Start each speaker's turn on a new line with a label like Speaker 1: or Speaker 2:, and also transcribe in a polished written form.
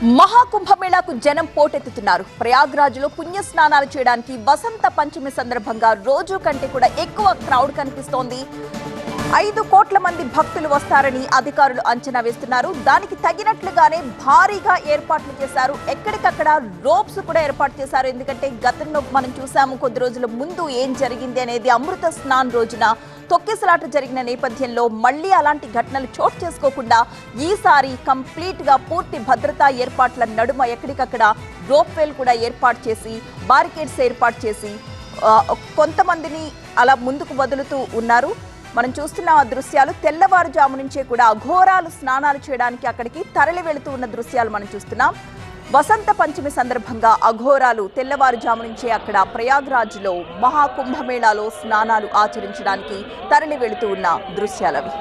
Speaker 1: మహాకుంభమేళాకు జనం పోటెత్తుతున్నారు. ప్రయాగ్రాజ్లో పుణ్య స్నానాలు చేయడానికి వసంత పంచమి సందర్భంగా రోజు కంటే కూడా ఎక్కువ క్రౌడ్ కనిపిస్తోంది. 5 కోట్ల మంది భక్తులు వస్తారని అధికారులు అంచనా వేస్తున్నారు. దానికి తగినట్లుగానే భారీగా ఏర్పాట్లు చేశారు. ఎక్కడికక్కడ రోప్స్ కూడా ఏర్పాటు చేశారు. ఎందుకంటే గతంలో మనం చూసాము కొద్ది రోజుల ముందు ఏం జరిగింది అనేది. అమృత స్నాన్ రోజున తొక్కిసలాట జరిగిన నేపథ్యంలో మళ్లీ అలాంటి ఘటనలు చోటు చేసుకోకుండా ఈసారి కంప్లీట్ గా పూర్తి భద్రతా ఏర్పాట్ల నడుమ ఎక్కడికక్కడ రోప్వేల్ కూడా ఏర్పాటు చేసి బారికేడ్స్ ఏర్పాటు చేసి కొంతమందిని అలా ముందుకు వదులుతూ ఉన్నారు. మనం చూస్తున్న ఆ దృశ్యాలు తెల్లవారుజాము నుంచే కూడా అఘోరాలు స్నానాలు చేయడానికి అక్కడికి తరలి వెళుతూ ఉన్న దృశ్యాలు మనం చూస్తున్నాం. వసంత పంచమి సందర్భంగా అఘోరాలు తెల్లవారుజాము నుంచే అక్కడ ప్రయాగ్రాజ్లో మహాకుంభమేళాలో స్నానాలు ఆచరించడానికి తరలి వెళుతూ ఉన్న దృశ్యాలవి.